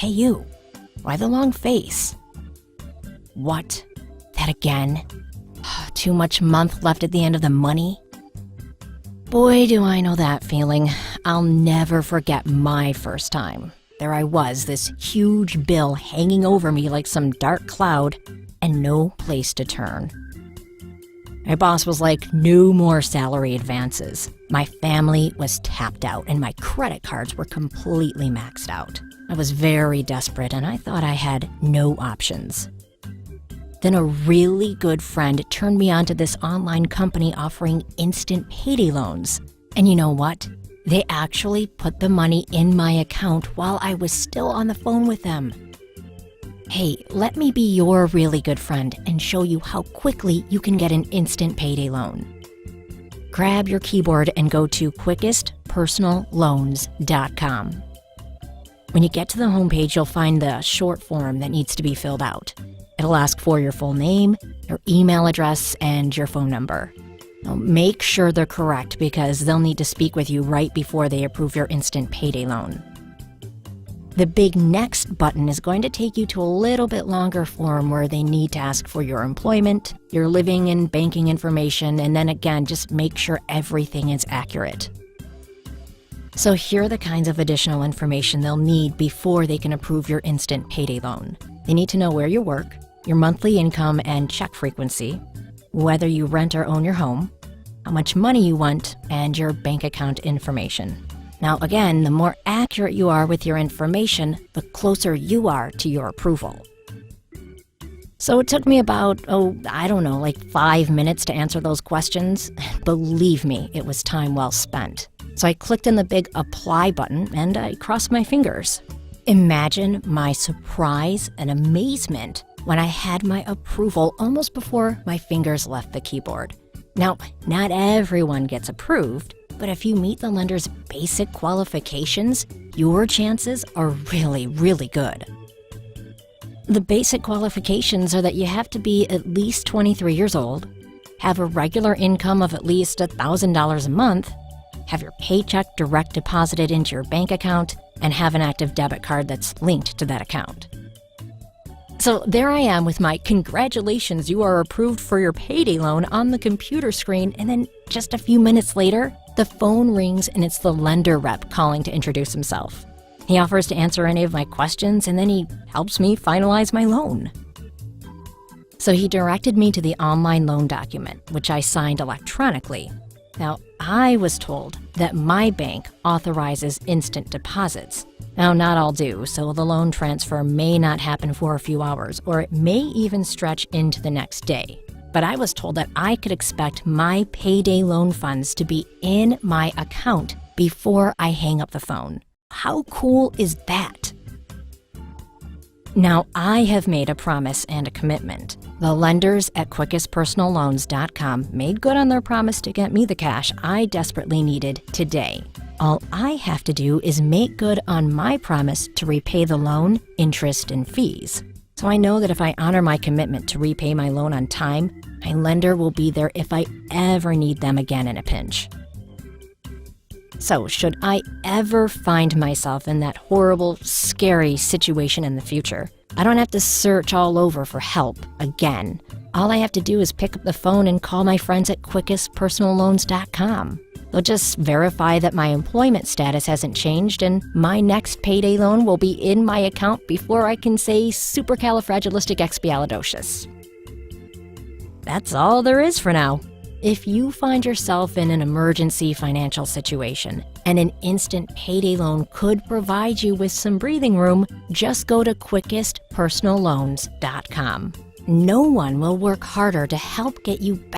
Hey you, why the long face? What? That again? Too much month left at the end of the money? Boy, do I know that feeling. I'll never forget my first time. There I was, this huge bill hanging over me like some dark cloud, and no place to turn. My boss was like, no more salary advances. My family was tapped out, and my credit cards were completely maxed out. I was very desperate, and I thought I had no options. Then a really good friend turned me on to this online company offering instant payday loans. And you know what? They actually put the money in my account while I was still on the phone with them. Hey, let me be your really good friend and show you how quickly you can get an instant payday loan. Grab your keyboard and go to quickestpersonalloans.com. When you get to the homepage, you'll find the short form that needs to be filled out. It'll ask for your full name, your email address, and your phone number. Now, make sure they're correct because they'll need to speak with you right before they approve your instant payday loan. The big Next button is going to take you to a little bit longer form where they need to ask for your employment, your living and banking information, and then again, just make sure everything is accurate. So here are the kinds of additional information they'll need before they can approve your instant payday loan. They need to know where you work, your monthly income and check frequency, whether you rent or own your home, how much money you want, and your bank account information. Now again, the more accurate you are with your information, the closer you are to your approval. So it took me about, 5 minutes to answer those questions. Believe me, it was time well spent. So I clicked on the big Apply button and I crossed my fingers. Imagine my surprise and amazement when I had my approval almost before my fingers left the keyboard. Now, not everyone gets approved, but if you meet the lender's basic qualifications, your chances are really, really good. The basic qualifications are that you have to be at least 23 years old, have a regular income of at least $1,000 a month, have your paycheck direct deposited into your bank account, and have an active debit card that's linked to that account. So there I am with my congratulations, you are approved for your payday loan on the computer screen, and then just a few minutes later, the phone rings and it's the lender rep calling to introduce himself. He offers to answer any of my questions and then he helps me finalize my loan. So he directed me to the online loan document, which I signed electronically. Now, I was told that my bank authorizes instant deposits. Now, not all do, so the loan transfer may not happen for a few hours, or it may even stretch into the next day. But I was told that I could expect my payday loan funds to be in my account before I hang up the phone. How cool is that? Now, I have made a promise and a commitment. The lenders at quickestpersonalloans.com made good on their promise to get me the cash I desperately needed today. All I have to do is make good on my promise to repay the loan, interest, and fees. So I know that if I honor my commitment to repay my loan on time, my lender will be there if I ever need them again in a pinch. So should I ever find myself in that horrible, scary situation in the future, I don't have to search all over for help again. All I have to do is pick up the phone and call my friends at quickestpersonalloans.com. They'll just verify that my employment status hasn't changed and my next payday loan will be in my account before I can say supercalifragilisticexpialidocious. That's all there is for now. If you find yourself in an emergency financial situation and an instant payday loan could provide you with some breathing room, just go to quickestpersonalloans.com. No one will work harder to help get you back